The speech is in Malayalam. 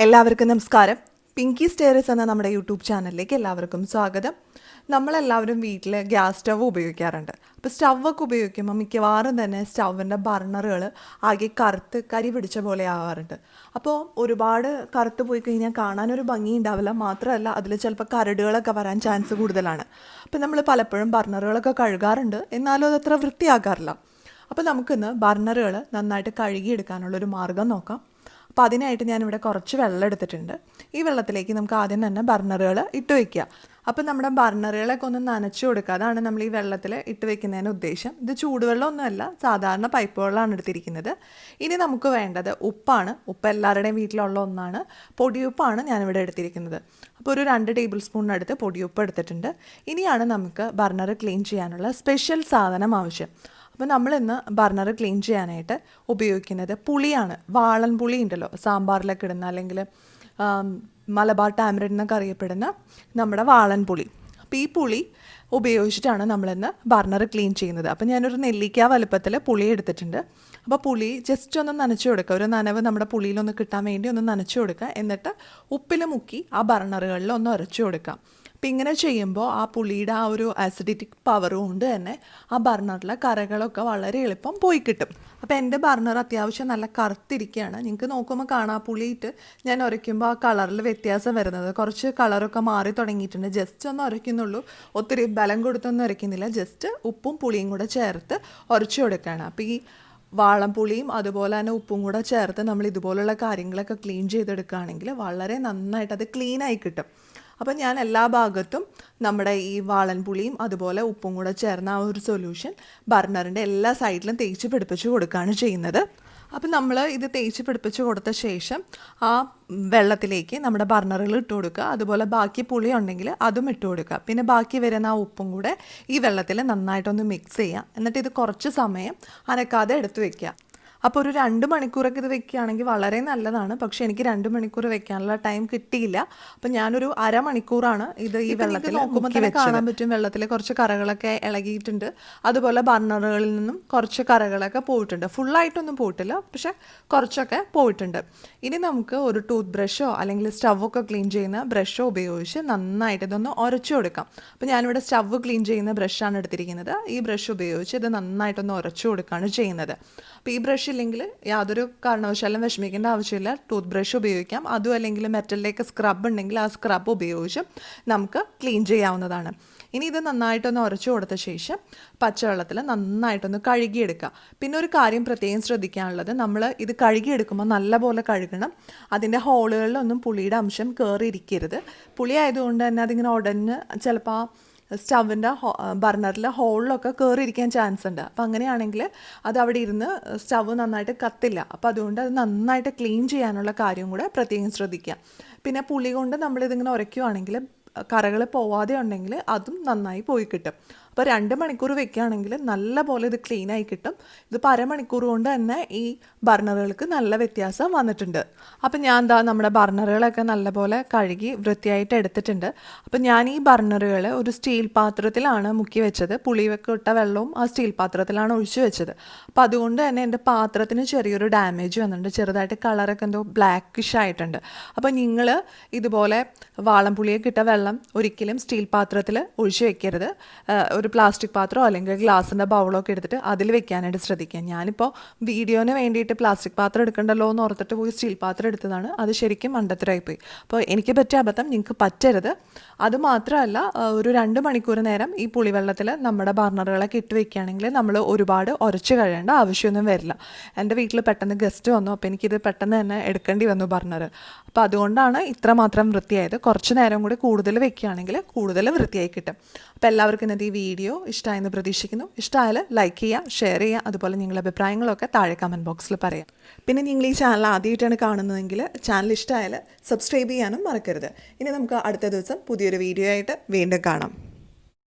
എല്ലാവർക്കും നമസ്കാരം. പിങ്കി സ്റ്റേറസ് എന്ന നമ്മുടെ യൂട്യൂബ് ചാനലിലേക്ക് എല്ലാവർക്കും സ്വാഗതം. നമ്മളെല്ലാവരും വീട്ടിൽ ഗ്യാസ് സ്റ്റവ് ഉപയോഗിക്കാറുണ്ട്. അപ്പോൾ സ്റ്റവൊക്കെ ഉപയോഗിക്കുമ്പോൾ മിക്കവാറും തന്നെ സ്റ്റവിൻ്റെ ബർണറുകൾ ആകെ കറുത്ത് കരി പിടിച്ച പോലെ ആവാറുണ്ട്. അപ്പോൾ ഒരുപാട് കറുത്ത് പോയി കഴിഞ്ഞാൽ കാണാനൊരു ഭംഗി ഉണ്ടാവില്ല. മാത്രമല്ല അതിൽ ചിലപ്പോൾ കരടുകളൊക്കെ വരാൻ ചാൻസ് കൂടുതലാണ്. അപ്പോൾ നമ്മൾ പലപ്പോഴും ബർണറുകളൊക്കെ കഴുകാറുണ്ട്, എന്നാലും അതത്ര വൃത്തിയാക്കാറില്ല. അപ്പോൾ നമുക്കിന്ന് ബർണറുകൾ നന്നായിട്ട് കഴുകിയെടുക്കാനുള്ളൊരു മാർഗ്ഗം നോക്കാം. അപ്പോൾ അതിനായിട്ട് ഞാനിവിടെ കുറച്ച് വെള്ളം എടുത്തിട്ടുണ്ട്. ഈ വെള്ളത്തിലേക്ക് നമുക്ക് ആദ്യം തന്നെ ബർണറുകൾ ഇട്ട് വയ്ക്കുക. അപ്പോൾ നമ്മുടെ ബർണറുകളൊക്കെ ഒന്ന് നനച്ചു കൊടുക്കുക. അതാണ് നമ്മൾ ഈ വെള്ളത്തിൽ ഇട്ട് വെക്കുന്നതിന് ഉദ്ദേശം. ഇത് ചൂടുവെള്ളമൊന്നുമല്ല, സാധാരണ പൈപ്പ് വെള്ളമാണ് എടുത്തിരിക്കുന്നത്. ഇനി നമുക്ക് വേണ്ടത് ഉപ്പാണ്. ഉപ്പ് എല്ലാവരുടെയും വീട്ടിലുള്ള ഒന്നാണ്. പൊടിയുപ്പാണ് ഞാനിവിടെ എടുത്തിരിക്കുന്നത്. അപ്പോൾ ഒരു 2 ടേബിൾ സ്പൂണിനടുത്ത് പൊടിയുപ്പ് എടുത്തിട്ടുണ്ട്. ഇനിയാണ് നമുക്ക് ബർണർ ക്ലീൻ ചെയ്യാനുള്ള സ്പെഷ്യൽ സാധനം ആവശ്യം. അപ്പോൾ നമ്മളിന്ന് ബർണർ ക്ലീൻ ചെയ്യാനായിട്ട് ഉപയോഗിക്കുന്നത് പുളിയാണ്. വാളൻ പുളി ഉണ്ടല്ലോ, സാമ്പാറിലൊക്കെ ഇടുന്ന, അല്ലെങ്കിൽ മലബാർ ടാമറിൻ എന്നൊക്കെ അറിയപ്പെടുന്ന നമ്മുടെ വാളൻ പുളി. അപ്പോൾ ഈ പുളി ഉപയോഗിച്ചിട്ടാണ് നമ്മളിന്ന് ബർണർ ക്ലീൻ ചെയ്യുന്നത്. അപ്പോൾ ഞാനൊരു നെല്ലിക്ക വലുപ്പത്തിൽ പുളി എടുത്തിട്ടുണ്ട്. അപ്പോൾ പുളി ജസ്റ്റ് ഒന്ന് നനച്ചു കൊടുക്കുക. ഒരു നനവ് നമ്മുടെ പുളിയിലൊന്ന് കിട്ടാൻ വേണ്ടി ഒന്ന് നനച്ചു കൊടുക്കുക. എന്നിട്ട് ഉപ്പിൽ മുക്കി ആ ബർണറുകളിൽ ഒന്ന് ഉരച്ചു കൊടുക്കാം. അപ്പം ഇങ്ങനെ ചെയ്യുമ്പോൾ ആ പുളിയുടെ ആ ഒരു ആസിഡിറ്റിക് പവർ കൊണ്ട് തന്നെ ആ ബർണറിലെ കറകളൊക്കെ വളരെ എളുപ്പം പോയി കിട്ടും. അപ്പോൾ എൻ്റെ ബർണർ അത്യാവശ്യം നല്ല കറുത്തിരിക്കുകയാണ്. നിങ്ങൾക്ക് നോക്കുമ്പോൾ കാണാം, പുളിയിട്ട് ഞാൻ ഉരയ്ക്കുമ്പോൾ ആ കളറിൽ വ്യത്യാസം വരുന്നത്. കുറച്ച് കളറൊക്കെ മാറി തുടങ്ങിയിട്ടുണ്ട്. ജസ്റ്റ് ഒന്ന് ഉരയ്ക്കുന്നുള്ളൂ, ഒത്തിരി ബലം കൊടുത്തൊന്നും ഉരയ്ക്കുന്നില്ല. ജസ്റ്റ് ഉപ്പും പുളിയും കൂടെ ചേർത്ത് ഉരച്ചു കൊടുക്കുകയാണ്. അപ്പോൾ ഈ വാളംപുളിയും അതുപോലെ തന്നെ ഉപ്പും കൂടെ ചേർത്ത് നമ്മൾ ഇതുപോലുള്ള കാര്യങ്ങളൊക്കെ ക്ലീൻ ചെയ്തെടുക്കുകയാണെങ്കിൽ വളരെ നന്നായിട്ട് അത് ക്ലീനായി കിട്ടും. അപ്പം ഞാൻ എല്ലാ ഭാഗത്തും നമ്മുടെ ഈ വാളൻപുളിയും അതുപോലെ ഉപ്പും കൂടെ ചേർന്ന ആ ഒരു സൊല്യൂഷൻ ബർണറിൻ്റെ എല്ലാ സൈഡിലും തേച്ച് പിടിപ്പിച്ച് കൊടുക്കുകയാണ് ചെയ്യുന്നത്. അപ്പം നമ്മൾ ഇത് തേച്ച് പിടിപ്പിച്ച് കൊടുത്ത ശേഷം ആ വെള്ളത്തിലേക്ക് നമ്മുടെ ബർണറുകൾ ഇട്ട് കൊടുക്കുക. അതുപോലെ ബാക്കി പുളി ഉണ്ടെങ്കിൽ അതും ഇട്ട് കൊടുക്കുക. പിന്നെ ബാക്കി വരുന്ന ആ ഉപ്പും കൂടെ ഈ വെള്ളത്തിൽ നന്നായിട്ടൊന്ന് മിക്സ് ചെയ്യുക. എന്നിട്ട് ഇത് കുറച്ച് സമയം അനക്കാതെ എടുത്ത് വയ്ക്കുക. അപ്പോൾ ഒരു 2 മണിക്കൂറൊക്കെ ഇത് വെക്കുകയാണെങ്കിൽ വളരെ നല്ലതാണ്. പക്ഷേ എനിക്ക് 2 മണിക്കൂർ വെക്കാനുള്ള ടൈം കിട്ടിയില്ല. അപ്പം ഞാനൊരു അരമണിക്കൂറാണ് ഇത് ഈ വെള്ളത്തിൽ നോക്കുമ്പോൾ തന്നെ കാണാൻ പറ്റും. വെള്ളത്തിൽ കുറച്ച് കറകളൊക്കെ ഇളകിയിട്ടുണ്ട്. അതുപോലെ ബർണറുകളിൽ നിന്നും കുറച്ച് കറകളൊക്കെ പോയിട്ടുണ്ട്. ഫുള്ളായിട്ടൊന്നും പോയിട്ടില്ല, പക്ഷേ കുറച്ചൊക്കെ പോയിട്ടുണ്ട്. ഇനി നമുക്ക് ഒരു ടൂത്ത് ബ്രഷോ അല്ലെങ്കിൽ സ്റ്റവൊക്കെ ക്ലീൻ ചെയ്യുന്ന ബ്രഷോ ഉപയോഗിച്ച് നന്നായിട്ട് ഇതൊന്ന് ഉരച്ചു കൊടുക്കാം. അപ്പോൾ ഞാനിവിടെ സ്റ്റവ് ക്ലീൻ ചെയ്യുന്ന ബ്രഷാണ് എടുത്തിരിക്കുന്നത്. ഈ ബ്രഷ് ഉപയോഗിച്ച് ഇത് നന്നായിട്ടൊന്ന് ഉരച്ചു കൊടുക്കുകയാണ് ചെയ്യുന്നത്. അപ്പോൾ ഈ ബ്രഷ് ഇല്ലെങ്കിൽ യാതൊരു കാരണവശാലും വിഷമിക്കേണ്ട ആവശ്യമില്ല. ടൂത്ത് ബ്രഷ് ഉപയോഗിക്കാം. അതും അല്ലെങ്കിൽ മെറ്റലിലേക്ക് സ്ക്രബ് ഉണ്ടെങ്കിൽ ആ സ്ക്രബ് ഉപയോഗിച്ച് നമുക്ക് ക്ലീൻ ചെയ്യാവുന്നതാണ്. ഇനി ഇത് നന്നായിട്ടൊന്ന് ഉരച്ചു കൊടുത്ത ശേഷം പച്ചവെള്ളത്തിൽ നന്നായിട്ടൊന്ന് കഴുകിയെടുക്കുക. പിന്നെ ഒരു കാര്യം പ്രത്യേകം ശ്രദ്ധിക്കാനുള്ളത്, നമ്മൾ ഇത് കഴുകിയെടുക്കുമ്പോൾ നല്ലപോലെ കഴുകണം. അതിൻ്റെ ഹോളുകളിലൊന്നും പുളിയുടെ അംശം കയറിയിരിക്കരുത്. പുളി ആയതുകൊണ്ട് തന്നെ അതിങ്ങനെ ഉടഞ്ഞ് ചിലപ്പോൾ സ്റ്റവിൻ്റെ ബർണറിലെ ഹോളിലൊക്കെ കയറിയിരിക്കാൻ ചാൻസ് ഉണ്ട്. അപ്പോൾ അങ്ങനെയാണെങ്കിൽ അത് അവിടെ ഇരുന്ന് സ്റ്റവ് നന്നായിട്ട് കത്തില്ല. അപ്പോൾ അതുകൊണ്ട് അത് നന്നായിട്ട് ക്ലീൻ ചെയ്യാനുള്ള കാര്യം കൂടെ പ്രത്യേകം ശ്രദ്ധിക്കുക. പിന്നെ പുളി കൊണ്ട് നമ്മളിതിങ്ങനെ ഉരയ്ക്കുകയാണെങ്കിൽ കറകൾ പോവാതെ ഉണ്ടെങ്കിൽ അതും നന്നായി പോയി കിട്ടും. അപ്പോൾ 2 മണിക്കൂർ വെക്കുകയാണെങ്കിൽ നല്ല പോലെ ഇത് ക്ലീനായി കിട്ടും. ഇതിപ്പോൾ അരമണിക്കൂർ കൊണ്ട് തന്നെ ഈ ബർണറുകൾക്ക് നല്ല വ്യത്യാസം വന്നിട്ടുണ്ട്. അപ്പം ഞാൻ നമ്മുടെ ബർണറുകളൊക്കെ നല്ലപോലെ കഴുകി വൃത്തിയായിട്ട് എടുത്തിട്ടുണ്ട്. അപ്പം ഞാൻ ഈ ബർണറുകൾ ഒരു സ്റ്റീൽ പാത്രത്തിലാണ് മുക്കി വെച്ചത്. പുളിയൊക്കെ ഇട്ട വെള്ളവും ആ സ്റ്റീൽ പാത്രത്തിലാണ് ഒഴിച്ചു വെച്ചത്. അപ്പോൾ അതുകൊണ്ട് തന്നെ എൻ്റെ പാത്രത്തിന് ചെറിയൊരു ഡാമേജ് വന്നിട്ടുണ്ട്. ചെറുതായിട്ട് കളറൊക്കെ എന്തോ ബ്ലാക്കിഷ് ആയിട്ടുണ്ട്. അപ്പോൾ നിങ്ങൾ ഇതുപോലെ വാളംപുളിയൊക്കെ ഇട്ട വെള്ളം ഒരിക്കലും സ്റ്റീൽ പാത്രത്തിൽ ഒഴിച്ചു വെക്കരുത്. ഒരു പ്ലാസ്റ്റിക് പാത്രമോ അല്ലെങ്കിൽ ഗ്ലാസിൻ്റെ ബൗളൊക്കെ എടുത്തിട്ട് അതിൽ വെക്കാനായിട്ട് ശ്രദ്ധിക്കുക. ഞാനിപ്പോൾ വീഡിയോന് വേണ്ടിയിട്ട് പ്ലാസ്റ്റിക് പാത്രം എടുക്കണ്ടല്ലോ എന്ന് ഓർത്തിട്ട് പോയി സ്റ്റീൽ പാത്രം എടുത്തതാണ്. അത് ശരിക്കും മണ്ടത്തരമായിപ്പോയി. അപ്പോൾ എനിക്ക് പറ്റിയ അബദ്ധം നിങ്ങൾക്ക് പറ്റരുത്. അതുമാത്രമല്ല, ഒരു 2 മണിക്കൂർ നേരം ഈ പുളിവെള്ളത്തിൽ നമ്മുടെ ബർണറുകളൊക്കെ ഇട്ട് വെക്കുകയാണെങ്കിൽ നമ്മൾ ഒരുപാട് ഉരച്ച് കഴിയേണ്ട ആവശ്യമൊന്നും വരില്ല. എൻ്റെ വീട്ടിൽ പെട്ടെന്ന് ഗസ്റ്റ് വന്നു. അപ്പോൾ എനിക്കിത് പെട്ടെന്ന് തന്നെ എടുക്കേണ്ടി വന്നു ബർണർ. അപ്പോൾ അതുകൊണ്ടാണ് ഇത്രമാത്രം വൃത്തിയായത്. കുറച്ച് നേരം കൂടി കൂടുതൽ വെക്കുകയാണെങ്കിൽ കൂടുതൽ വൃത്തിയായി കിട്ടും. അപ്പോൾ എല്ലാവർക്കും ഇന്നത്തെ ഈ വീഡിയോ ഇഷ്ടമായെന്ന് പ്രതീക്ഷിക്കുന്നു. ഇഷ്ടമായാൽ ലൈക്ക് ചെയ്യുക, ഷെയർ ചെയ്യുക. അതുപോലെ നിങ്ങളുടെ അഭിപ്രായങ്ങളൊക്കെ താഴെ കമൻറ്റ് ബോക്സിൽ പറയാം. പിന്നെ നിങ്ങൾ ഈ ചാനൽ ആദ്യമായിട്ടാണ് കാണുന്നതെങ്കിൽ ചാനൽ ഇഷ്ടമായാൽ സബ്സ്ക്രൈബ് ചെയ്യാനും മറക്കരുത്. ഇനി നമുക്ക് അടുത്ത ദിവസം പുതിയൊരു വീഡിയോ ആയിട്ട് വീണ്ടും കാണാം.